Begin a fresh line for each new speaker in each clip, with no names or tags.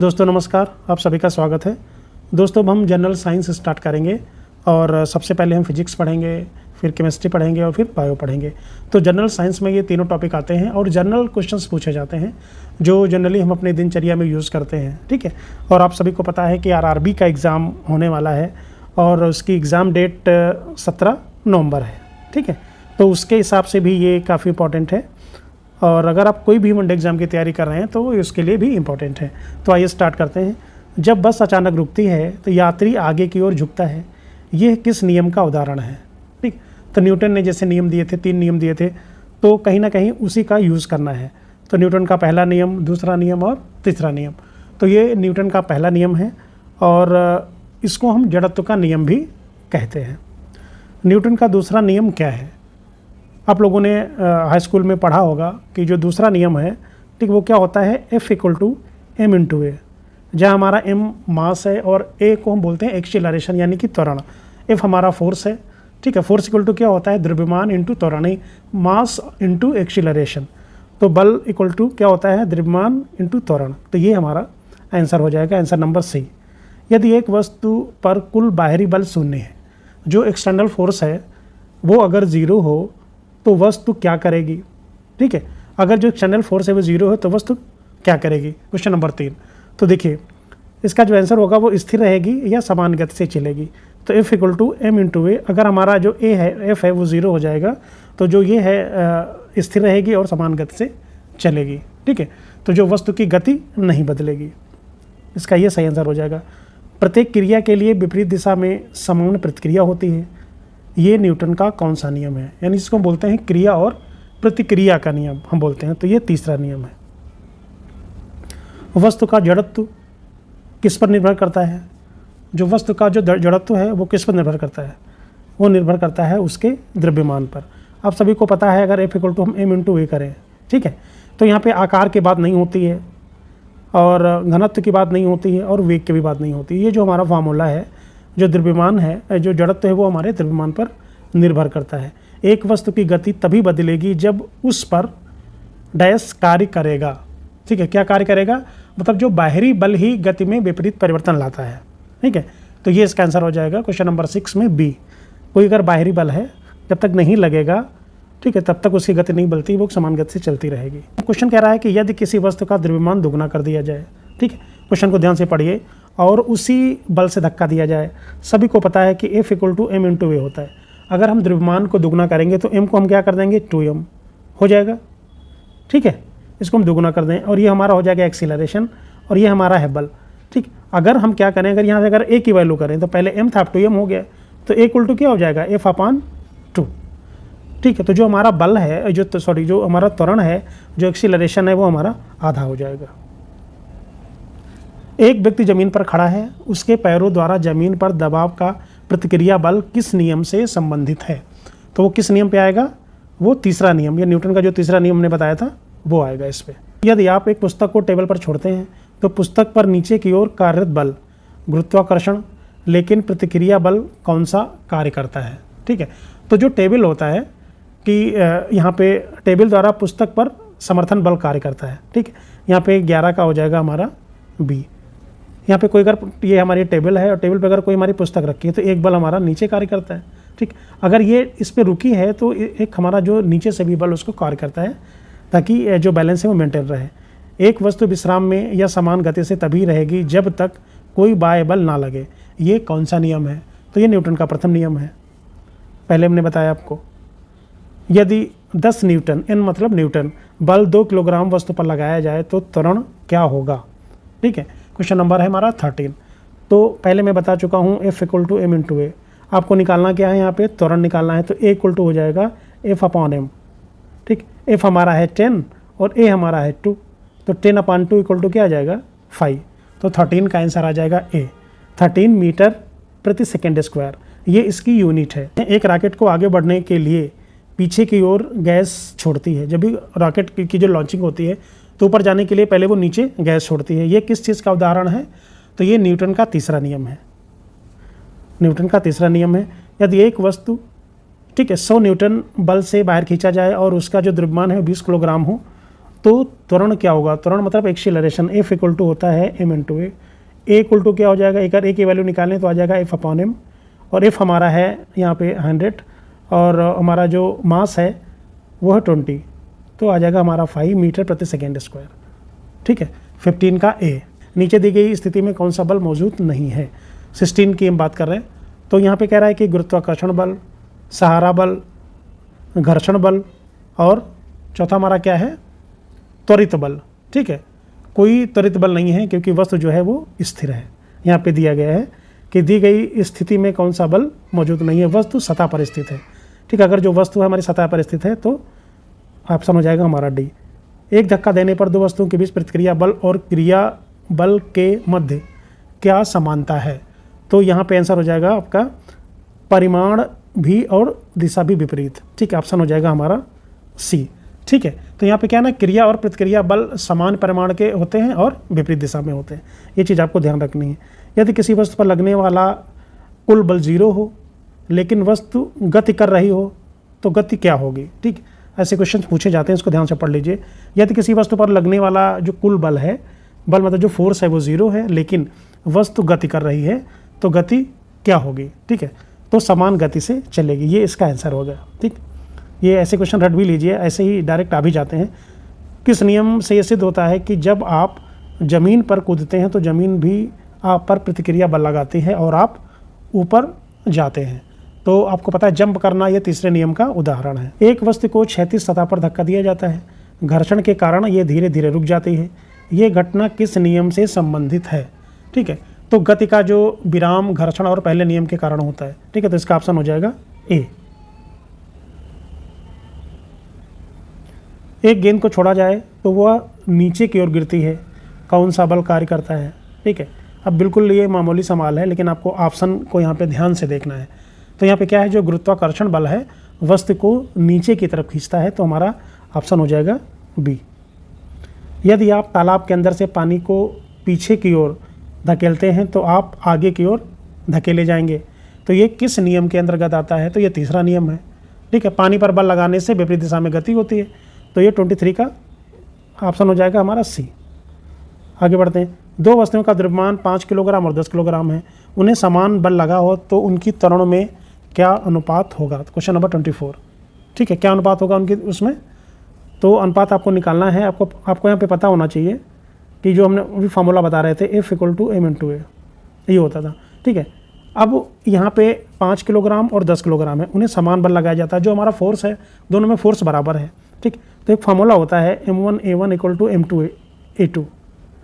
दोस्तों नमस्कार, आप सभी का स्वागत है। दोस्तों हम जनरल साइंस स्टार्ट करेंगे और सबसे पहले हम फिजिक्स पढ़ेंगे, फिर केमिस्ट्री पढ़ेंगे और फिर बायो पढ़ेंगे। तो जनरल साइंस में ये तीनों टॉपिक आते हैं और जनरल क्वेश्चंस पूछे जाते हैं जो जनरली हम अपने दिनचर्या में यूज़ करते हैं, ठीक है। और आप सभी को पता है कि आरआरबी का एग्ज़ाम होने वाला है और उसकी एग्ज़ाम डेट 17 नवंबर है, ठीक है। तो उसके हिसाब से भी ये काफ़ी इंपॉर्टेंट है और अगर आप कोई भी वनडे एग्ज़ाम की तैयारी कर रहे हैं तो उसके लिए भी इम्पॉर्टेंट है। तो आइए स्टार्ट करते हैं। जब बस अचानक रुकती है तो यात्री आगे की ओर झुकता है, यह किस नियम का उदाहरण है? ठीक, तो न्यूटन ने जैसे नियम दिए थे, 3 नियम दिए थे, तो कहीं ना कहीं उसी का यूज़ करना है। तो न्यूटन का पहला नियम, दूसरा नियम और तीसरा नियम। तो ये न्यूटन का पहला नियम है और इसको हम जड़त्व का नियम भी कहते हैं। न्यूटन का दूसरा नियम क्या है? आप लोगों ने हाई स्कूल में पढ़ा होगा कि जो दूसरा नियम है, ठीक, वो क्या होता है? F = m/a, जहाँ हमारा m मास है और a को हम बोलते हैं एक्सीलरेशन यानी कि त्वरण। F हमारा फोर्स है, ठीक है। फोर्स इक्वल टू क्या होता है? द्रव्यमान इंटू त्वरण, मास इंटू एक्सीलरेशन। तो बल इक्वल टू क्या होता है? द्रव्यमान इंटू त्वरण। तो ये हमारा आंसर हो जाएगा, आंसर नंबर सी। यदि एक वस्तु पर कुल बाहरी बल 0 है, जो एक्सटर्नल फोर्स है वो अगर 0 हो तो वस्तु क्या करेगी? ठीक है, अगर जो एक्सटर्नल फोर्स है वो 0 है तो वस्तु क्या करेगी? Question number 3। तो देखिए इसका जो आंसर होगा वो स्थिर रहेगी या समान गति से चलेगी। तो F = m/a, अगर हमारा जो a है, F है, वो 0 हो जाएगा तो जो ये है स्थिर रहेगी और समान गति से चलेगी, ठीक है। तो जो वस्तु की गति नहीं बदलेगी, इसका ये सही आंसर हो जाएगा। प्रत्येक क्रिया के लिए विपरीत दिशा में समान प्रतिक्रिया होती है, ये न्यूटन का कौन सा नियम है? यानी इसको बोलते हैं क्रिया और प्रतिक्रिया का नियम हम बोलते हैं। तो ये तीसरा नियम है। वस्तु का जड़त्व किस पर निर्भर करता है? जो वस्तु का जो जड़त्व है वो किस पर निर्भर करता है? वो निर्भर करता है उसके द्रव्यमान पर। आप सभी को पता है अगर F = हम m/a करें, ठीक है, तो यहाँ पे आकार की बात नहीं होती है और घनत्व की बात नहीं होती है और वेग की भी बात नहीं होती है। ये जो हमारा फार्मूला है, जो द्रव्यमान है, जो जड़त्व है, वो हमारे द्रव्यमान पर निर्भर करता है। एक वस्तु की गति तभी बदलेगी जब उस पर डैश कार्य करेगा, ठीक है। क्या कार्य करेगा? मतलब जो बाहरी बल ही गति में विपरीत परिवर्तन लाता है, ठीक है। तो ये इसका आंसर हो जाएगा क्वेश्चन नंबर 6 में बी। कोई अगर बाहरी बल है, जब तक नहीं लगेगा, ठीक है, तब तक उसकी गति नहीं बदलती, वो समान गति से चलती रहेगी। क्वेश्चन कह रहा है कि यदि किसी वस्तु का द्रव्यमान दुगना कर दिया जाए, ठीक है, क्वेश्चन को ध्यान से पढ़िए, और उसी बल से धक्का दिया जाए। सभी को पता है कि F = m/a होता है। अगर हम द्रव्यमान को दुगना करेंगे तो m को हम क्या कर देंगे? 2m हो जाएगा, ठीक है। इसको हम दुगना कर दें और ये हमारा हो जाएगा एक्सीलरेशन और ये हमारा है बल, ठीक। अगर हम क्या करें, अगर यहाँ से अगर a की वैल्यू करें तो पहले m था, 2m हो गया, तो a = क्या हो जाएगा? F/2, ठीक है। तो जो हमारा बल है, जो हमारा त्वरण है, जो एक्सीलरेशन है, वो हमारा आधा हो जाएगा। एक व्यक्ति जमीन पर खड़ा है, उसके पैरों द्वारा जमीन पर दबाव का प्रतिक्रिया बल किस नियम से संबंधित है? तो वो किस नियम पे आएगा? वो तीसरा नियम, या न्यूटन का जो तीसरा नियम हमने बताया था वो आएगा इस पे। यदि आप एक पुस्तक को टेबल पर छोड़ते हैं तो पुस्तक पर नीचे की ओर कार्यरत बल गुरुत्वाकर्षण, लेकिन प्रतिक्रिया बल कौन सा कार्य करता है? ठीक है, तो जो टेबल होता है कि यहाँ पे टेबल द्वारा पुस्तक पर समर्थन बल कार्य करता है, ठीक है। यहाँ पे 11 का हो जाएगा हमारा बी। यहाँ पे कोई अगर ये हमारी टेबल है और टेबल पे अगर कोई हमारी पुस्तक रखी है तो एक बल हमारा नीचे कार्य करता है, ठीक। अगर ये इस पे रुकी है तो एक हमारा जो नीचे से भी बल उसको कार्य करता है ताकि जो बैलेंस है वो मेंटेन रहे। एक वस्तु विश्राम में या समान गति से तभी रहेगी जब तक कोई बाह्य बल ना लगे, ये कौन सा नियम है? तो ये न्यूटन का प्रथम नियम है, पहले हमने बताया आपको। यदि 10 न्यूटन, n मतलब न्यूटन, बल 2 किलोग्राम वस्तु पर लगाया जाए तो त्वरण क्या होगा? ठीक है, क्वेश्चन नंबर है हमारा 13। तो पहले मैं बता चुका हूँ F = m/a। आपको निकालना क्या है? यहाँ पे त्वरण निकालना है, तो a = हो जाएगा F/m, ठीक। F हमारा है 10 और a हमारा है 2, तो 10/2 = क्या आ जाएगा? 5। तो 13 का आंसर आ जाएगा a। 13 मीटर प्रति सेकेंड स्क्वायर, ये इसकी यूनिट है। एक रॉकेट को आगे बढ़ने के लिए पीछे की ओर गैस छोड़ती है। जब भी रॉकेट की जो लॉन्चिंग होती है तो ऊपर जाने के लिए पहले वो नीचे गैस छोड़ती है। ये किस चीज़ का उदाहरण है? तो ये न्यूटन का तीसरा नियम है। न्यूटन का तीसरा नियम है, यदि एक वस्तु, ठीक है, 100 न्यूटन बल से बाहर खींचा जाए और उसका जो द्रव्यमान है 20 किलोग्राम हो, तो त्वरण क्या होगा, त्वरण मतलब एक्सीलरेशन, F इक्वल टू होता है m into A equal to क्या हो जाएगा, अगर ए की वैल्यू निकालें तो आ जाएगा F अपॉन एम, और F हमारा है यहाँ पे 100 और हमारा जो मास है वो है 20, तो आ जाएगा हमारा 5 मीटर प्रति सेकेंड स्क्वायर। ठीक है, 15 का ए। नीचे दी गई स्थिति में कौन सा बल मौजूद नहीं है, 16 की हम बात कर रहे हैं। तो यहाँ पे कह रहा है कि गुरुत्वाकर्षण बल, सहारा बल, घर्षण बल, और चौथा हमारा क्या है, त्वरित बल। ठीक है, कोई त्वरित बल नहीं है क्योंकि वस्तु जो है वो स्थिर है। यहाँ पे दिया गया है कि दी गई स्थिति में कौन सा बल मौजूद नहीं है, वस्तु सतह पर स्थित है। ठीक है, अगर जो वस्तु है हमारी सतह पर स्थित है तो ऑप्शन हो जाएगा हमारा डी। एक धक्का देने पर दो वस्तुओं के बीच प्रतिक्रिया बल और क्रिया बल के मध्य क्या समानता है, तो यहाँ पे आंसर हो जाएगा आपका परिमाण भी और दिशा भी विपरीत। ठीक है, ऑप्शन हो जाएगा हमारा सी। ठीक है, तो यहाँ पे क्या है ना, क्रिया और प्रतिक्रिया बल समान परिमाण के होते हैं और विपरीत दिशा में होते हैं, ये चीज़ आपको ध्यान रखनी है। यदि किसी वस्तु पर लगने वाला कुल बल 0 हो लेकिन वस्तु गति कर रही हो तो गति क्या होगी। ठीक, ऐसे क्वेश्चन पूछे जाते हैं, इसको ध्यान से पढ़ लीजिए। यदि किसी वस्तु पर लगने वाला जो कुल बल है, बल मतलब जो फोर्स है वो 0 है लेकिन वस्तु गति कर रही है तो गति क्या होगी। ठीक है, तो समान गति से चलेगी, ये इसका आंसर होगा। ठीक, ये ऐसे क्वेश्चन रट भी लीजिए, ऐसे ही डायरेक्ट आ भी जाते हैं। किस नियम से ये सिद्ध होता है कि जब आप ज़मीन पर कूदते हैं तो ज़मीन भी आप पर प्रतिक्रिया बल लगाती है और आप ऊपर जाते हैं। तो आपको पता है जंप करना, ये तीसरे नियम का उदाहरण है। एक वस्तु को क्षैतिज सतह पर धक्का दिया जाता है, घर्षण के कारण ये धीरे धीरे रुक जाती है, ये घटना किस नियम से संबंधित है। ठीक है, तो गति का जो विराम घर्षण और पहले नियम के कारण होता है। ठीक है, तो इसका ऑप्शन हो जाएगा ए। एक गेंद को छोड़ा जाए तो वह नीचे की ओर गिरती है, कौन सा बल कार्य करता है। ठीक है, अब बिल्कुल ये मामूली सवाल है लेकिन आपको ऑप्शन को यहाँ पे ध्यान से देखना है। तो यहाँ पे क्या है, जो गुरुत्वाकर्षण बल है वस्तु को नीचे की तरफ खींचता है, तो हमारा ऑप्शन हो जाएगा बी। यदि आप तालाब के अंदर से पानी को पीछे की ओर धकेलते हैं तो आप आगे की ओर धकेले जाएंगे, तो ये किस नियम के अंतर्गत आता है, तो ये तीसरा नियम है। ठीक है, पानी पर बल लगाने से विपरीत दिशा में गति होती है, तो ये 23 का ऑप्शन हो जाएगा हमारा सी। आगे बढ़ते हैं। दो वस्तुओं का द्रव्यमान 5 किलोग्राम और 10 किलोग्राम है, उन्हें समान बल लगा हो तो उनकी त्वरण में क्या अनुपात होगा। Question number 24। ठीक है, क्या अनुपात होगा उनकी उसमें, तो अनुपात आपको निकालना है। आपको यहाँ पे पता होना चाहिए कि जो हमने अभी फार्मूला बता रहे थे F equal to m into A, ये होता था। ठीक है, अब यहाँ पे 5 किलोग्राम और 10 किलोग्राम है, उन्हें समान बल लगाया जाता है। जो हमारा फोर्स है, दोनों में फोर्स बराबर है। ठीक, तो एक फार्मूला होता है m1a1 इक्वल टू m2a2।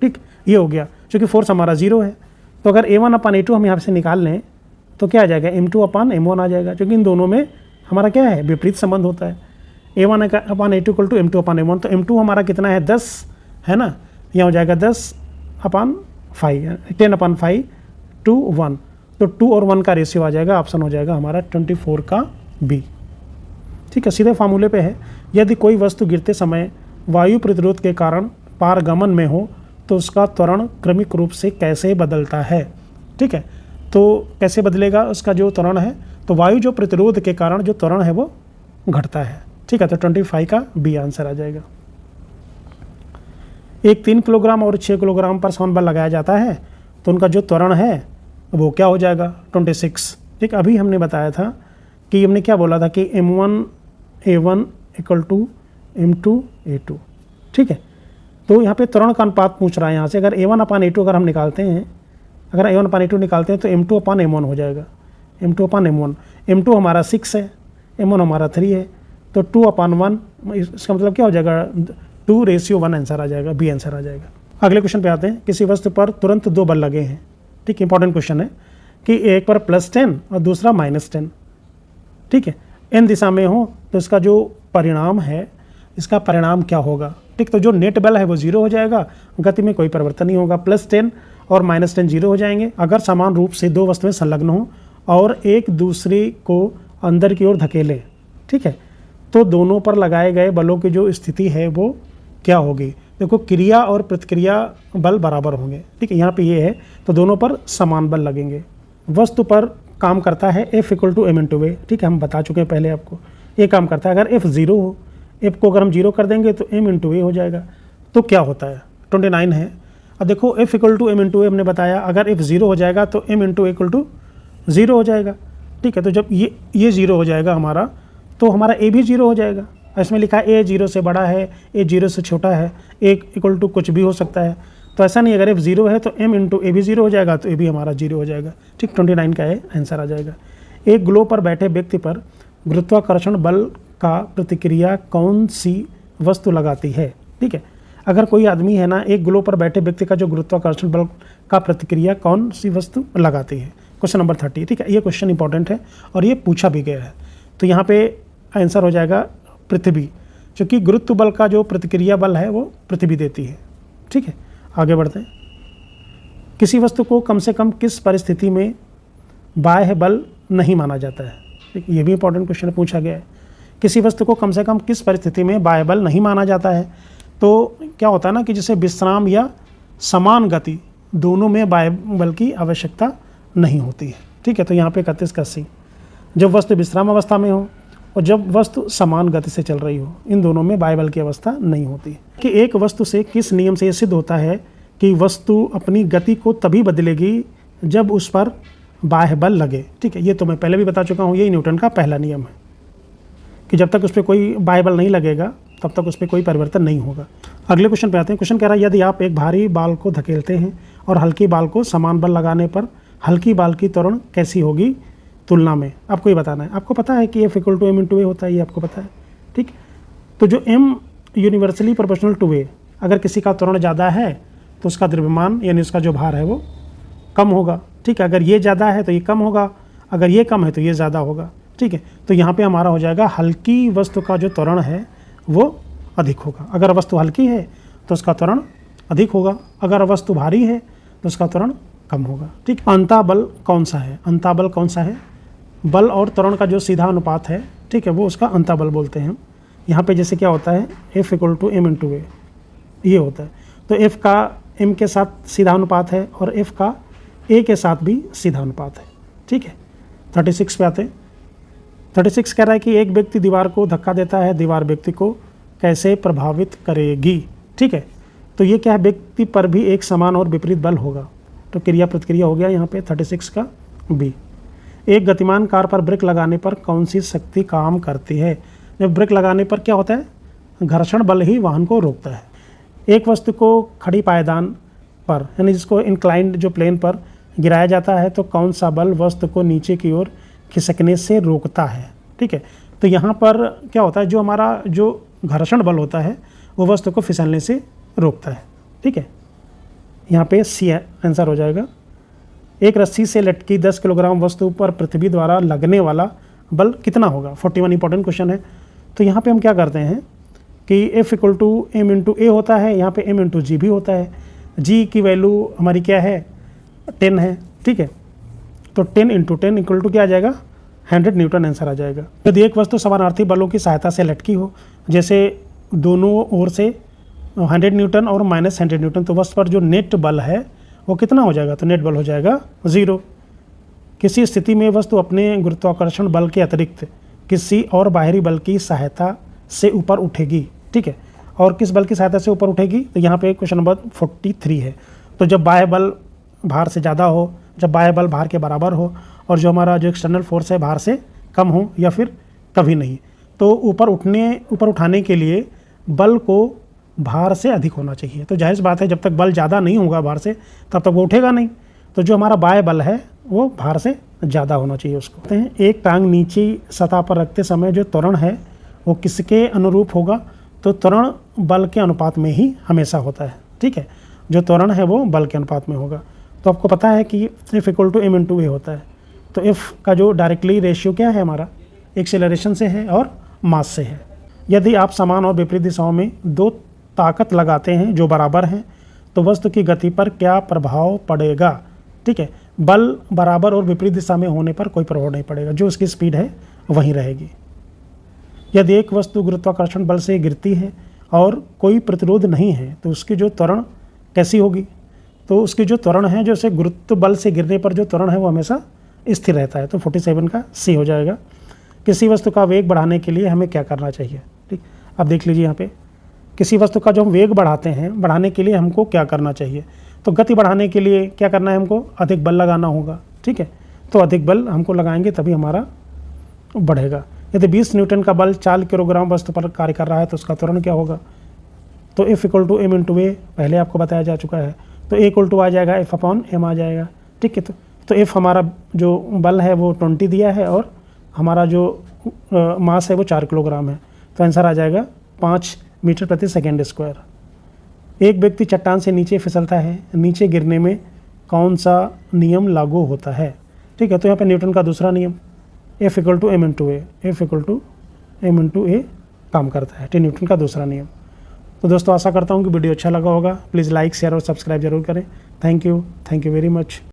ठीक, ये हो गया, क्योंकि फोर्स हमारा 0 है, तो अगर a1 अपान a2 हम यहाँ से निकाल लें तो क्या आ जाएगा, m2 अपान m1 आ जाएगा, क्योंकि इन दोनों में हमारा क्या है, विपरीत संबंध होता है। a1 upon a2 equal to m2 upon m1, तो m2 हमारा कितना है, 10 है ना, यहाँ हो जाएगा 10 अपान 5, 10 अपान 5 2 1, तो 2 और 1 का रेशियो आ जाएगा, ऑप्शन हो जाएगा हमारा 24 का बी। ठीक है, सीधे फार्मूले पे है। यदि कोई वस्तु गिरते समय वायु प्रतिरोध के कारण पारगमन में हो तो उसका त्वरण क्रमिक रूप से कैसे बदलता है। ठीक है, तो कैसे बदलेगा उसका जो त्वरण है, तो वायु जो प्रतिरोध के कारण जो त्वरण है वो घटता है। ठीक है, तो 25 का बी आंसर आ जाएगा। एक 3 किलोग्राम और 6 किलोग्राम पर समान बल लगाया जाता है तो उनका जो त्वरण है वो क्या हो जाएगा, 26। ठीक, अभी हमने बताया था कि हमने क्या बोला था कि m1a1 इक्वल टू m2a2। ठीक है, तो यहाँ पे त्वरण का अनुपात पूछ रहा है यहाँ से। अगर a1 अपान a2 अगर हम निकालते हैं, अगर a1 अपान a2 निकालते हैं तो m2 अपान m1 हो जाएगा, m2 अपान m1। m2 हमारा 6 है, m1 हमारा 3 है, तो 2 अपान 1, इसका मतलब क्या हो जाएगा, 2:1 आंसर आ जाएगा, बी आंसर आ जाएगा। अगले क्वेश्चन पे आते हैं। किसी वस्तु पर तुरंत 2 बल लगे हैं। ठीक, इंपॉर्टेंट क्वेश्चन है कि एक पर +10 और दूसरा -10। ठीक है, n दिशा में हो तो इसका जो परिणाम है, इसका परिणाम क्या होगा। ठीक, तो जो नेट बल है वो 0 हो जाएगा, गति में कोई परिवर्तन नहीं होगा। +10 और -10 0 हो जाएंगे। अगर समान रूप से दो वस्तुएं संलग्न हों और एक दूसरे को अंदर की ओर धकेलें, ठीक है, तो दोनों पर लगाए गए बलों की जो स्थिति है वो क्या होगी। देखो, क्रिया और प्रतिक्रिया बल बराबर होंगे। ठीक है, यहाँ पे ये है, तो दोनों पर समान बल लगेंगे। वस्तु पर काम करता है F equal to m into A. ठीक है, हम बता चुके हैं पहले आपको, ये काम करता है। अगर F 0 हो, एफ को अगर हम 0 कर देंगे तो m इंटू ए हो जाएगा। तो क्या होता है 29 है। अब देखो f equal to M into A हमने बताया, अगर f 0 हो जाएगा तो m into A equal to 0 हो जाएगा। ठीक है, तो जब ये 0 हो जाएगा हमारा, तो हमारा a भी 0 हो जाएगा। इसमें लिखा है a 0 से बड़ा है, a 0 से छोटा है, a इक्वल टू कुछ भी हो सकता है। तो ऐसा नहीं, अगर f 0 है तो m इंटू ए भी 0 हो जाएगा, तो a भी हमारा 0 हो जाएगा। ठीक, 29 का आंसर आ जाएगा। एक ग्लो पर बैठे व्यक्ति पर गुरुत्वाकर्षण बल का प्रतिक्रिया कौन सी वस्तु लगाती है। ठीक है, अगर कोई आदमी है ना, एक ग्लो पर बैठे व्यक्ति का जो गुरुत्वाकर्षण बल का प्रतिक्रिया कौन सी वस्तु लगाती है। Question number 30। ठीक है, ये क्वेश्चन इंपॉर्टेंट है और ये पूछा भी गया है। तो यहाँ पे आंसर हो जाएगा पृथ्वी, क्योंकि गुरुत्व बल का जो प्रतिक्रिया बल है वो पृथ्वी देती है। ठीक है, आगे बढ़ते हैं। किसी वस्तु को कम से कम किस परिस्थिति में बाह्य बल नहीं माना जाता है। ठीक, ये भी इंपॉर्टेंट क्वेश्चन पूछा गया है। किसी वस्तु को कम से कम किस परिस्थिति में बाह्य बल नहीं माना जाता है। तो क्या होता है ना कि जैसे विश्राम या समान गति दोनों में बाह्य बल की आवश्यकता नहीं होती है। ठीक है, तो यहाँ पे 31 का सी, जब वस्तु विश्राम अवस्था में हो और जब वस्तु समान गति से चल रही हो, इन दोनों में बाह्य बल की अवस्था नहीं होती है। कि एक वस्तु से किस नियम से यह सिद्ध होता है कि वस्तु अपनी गति को तभी बदलेगी जब उस पर बाह्य बल लगे। ठीक है, ये तो मैं पहले भी बता चुका हूँ, यही न्यूटन का पहला नियम है कि जब तक उस पर कोई बाह्य बल नहीं लगेगा तब तक उस पर कोई परिवर्तन नहीं होगा। अगले क्वेश्चन पे आते हैं। क्वेश्चन कह रहा है, यदि आप एक भारी बाल को धकेलते हैं और हल्की बाल को समान बल लगाने पर हल्की बाल की त्वरण कैसी होगी तुलना में। आपको ये बताना है। आपको पता है कि F equal to M into A होता है, ये आपको पता है। ठीक, तो जो M universally proportional to A, अगर किसी का त्वरण ज़्यादा है तो उसका द्रव्यमान यानी उसका जो भार है वो कम होगा। ठीक है, अगर ये ज़्यादा है तो ये कम होगा, अगर ये कम है तो ये ज़्यादा होगा। ठीक है, तो यहाँ पे हमारा हो जाएगा हल्की वस्तु का जो त्वरण है वो अधिक होगा। अगर वस्तु हल्की है तो उसका त्वरण अधिक होगा, अगर वस्तु भारी है तो उसका त्वरण कम होगा। ठीक, अंतः बल कौन सा है। अंतः बल कौन सा है, बल और त्वरण का जो सीधा अनुपात है, ठीक है, वो उसका अंतः बल बोलते हैं हम। यहाँ पे जैसे क्या होता है, F equal to M into A, ये होता है। तो एफ का एम के साथ सीधा अनुपात है और एफ का ए के साथ भी सीधा अनुपात है। ठीक है, 36 पे आते हैं। 36 कह रहा है कि एक व्यक्ति दीवार को धक्का देता है, दीवार व्यक्ति को कैसे प्रभावित करेगी। ठीक है, तो ये क्या है, व्यक्ति पर भी एक समान और विपरीत बल होगा। तो क्रिया प्रतिक्रिया हो गया यहाँ पे 36 का बी। एक गतिमान कार पर ब्रेक लगाने पर कौन सी शक्ति काम करती है। जब ब्रेक लगाने पर क्या होता है, घर्षण बल ही वाहन को रोकता है। एक वस्तु को खड़ी पायदान पर यानी जिसको इंक्लाइंड जो प्लेन पर गिराया जाता है तो कौन सा बल वस्तु को नीचे की ओर खिसकने से रोकता है। ठीक है, तो यहाँ पर क्या होता है, जो हमारा जो घर्षण बल होता है वो वस्तु को फिसलने से रोकता है। ठीक है, यहाँ पे सी आंसर हो जाएगा। एक रस्सी से लटकी 10 किलोग्राम वस्तु पर पृथ्वी द्वारा लगने वाला बल कितना होगा। 41 इंपॉर्टेंट क्वेश्चन है। तो यहाँ पे हम क्या करते हैं कि F equal to M into A होता है, यहाँ पे एम इंटू जी भी होता है। जी की वैल्यू हमारी क्या है, 10 है। ठीक है, तो 10 इंटू 10 इक्वल टू क्या आ जाएगा, 100 न्यूटन आंसर आ जाएगा। यदि एक वस्तु समानार्थी बलों की सहायता से लटकी हो, जैसे दोनों ओर से 100 न्यूटन और माइनस 100 न्यूटन, तो वस्तु पर जो नेट बल है वो कितना हो जाएगा, तो नेट बल हो जाएगा 0। किसी स्थिति में वस्तु अपने गुरुत्वाकर्षण बल के अतिरिक्त किसी और बाहरी बल की सहायता से ऊपर उठेगी। ठीक है, और किस बल की सहायता से ऊपर उठेगी, तो यहाँ पे क्वेश्चन नंबर 43 है। तो जब बाह्य बल भार से ज़्यादा हो, जब बाह्य बल भार के बराबर हो और जो हमारा जो एक्सटर्नल फोर्स है भार से कम हो या फिर कभी नहीं, तो ऊपर उठाने के लिए बल को भार से अधिक होना चाहिए। तो जाहिर बात है जब तक बल ज़्यादा नहीं होगा भार से तब तक वो उठेगा नहीं। तो जो हमारा बाह्य बल है वो भार से ज़्यादा होना चाहिए उसको। एक टांग नीचे सतह पर रखते समय जो त्वरण है वो किसके अनुरूप होगा, तो त्वरण बल के अनुपात में ही हमेशा होता है। ठीक है, जो त्वरण है वो बल के अनुपात में होगा। तो आपको पता है कि F equal to M into A होता है। तो एफ का जो डायरेक्टली रेशियो क्या है हमारा, एक्सेलरेशन से है और मास से है। यदि आप समान और विपरीत दिशाओं में दो ताकत लगाते हैं जो बराबर हैं तो वस्तु की गति पर क्या प्रभाव पड़ेगा। ठीक है, बल बराबर और विपरीत दिशा में होने पर कोई प्रभाव नहीं पड़ेगा, जो उसकी स्पीड है वहीं रहेगी। यदि एक वस्तु गुरुत्वाकर्षण बल से गिरती है और कोई प्रतिरोध नहीं है तो उसकी जो त्वरण कैसी होगी, तो उसकी जो त्वरण है, जो उसे गुरुत्व बल से गिरने पर जो त्वरण है वो हमेशा स्थिर रहता है। तो 47 का सी हो जाएगा। किसी वस्तु का वेग बढ़ाने के लिए हमें क्या करना चाहिए। ठीक, आप देख लीजिए यहाँ पे, किसी वस्तु का जो हम वेग बढ़ाते हैं, बढ़ाने के लिए हमको क्या करना चाहिए। तो गति बढ़ाने के लिए क्या करना है, हमको अधिक बल लगाना होगा, ठीक है। तो अधिक बल हमको लगाएंगे तभी हमारा बढ़ेगा। यदि 20 न्यूटन का बल 4 किलोग्राम वस्तु पर कार्य कर रहा है तो उसका त्वरण क्या होगा। तो F = m × a पहले आपको बताया जा चुका है। तो A = आ जाएगा F/m आ जाएगा, ठीक है। तो F हमारा जो बल है वो 20 दिया है और हमारा जो मास है वो 4 किलोग्राम है। तो आंसर आ जाएगा 5 मीटर प्रति सेकेंड स्क्वायर। एक व्यक्ति चट्टान से नीचे फिसलता है, नीचे गिरने में कौन सा नियम लागू होता है, ठीक है। तो यहाँ पे न्यूटन का दूसरा नियम F = m × a, F = m × a काम करता है, ठीक, न्यूटन का दूसरा नियम। तो दोस्तों आशा करता हूँ कि वीडियो अच्छा लगा होगा। प्लीज़ लाइक, शेयर और सब्सक्राइब जरूर करें। Thank you very much.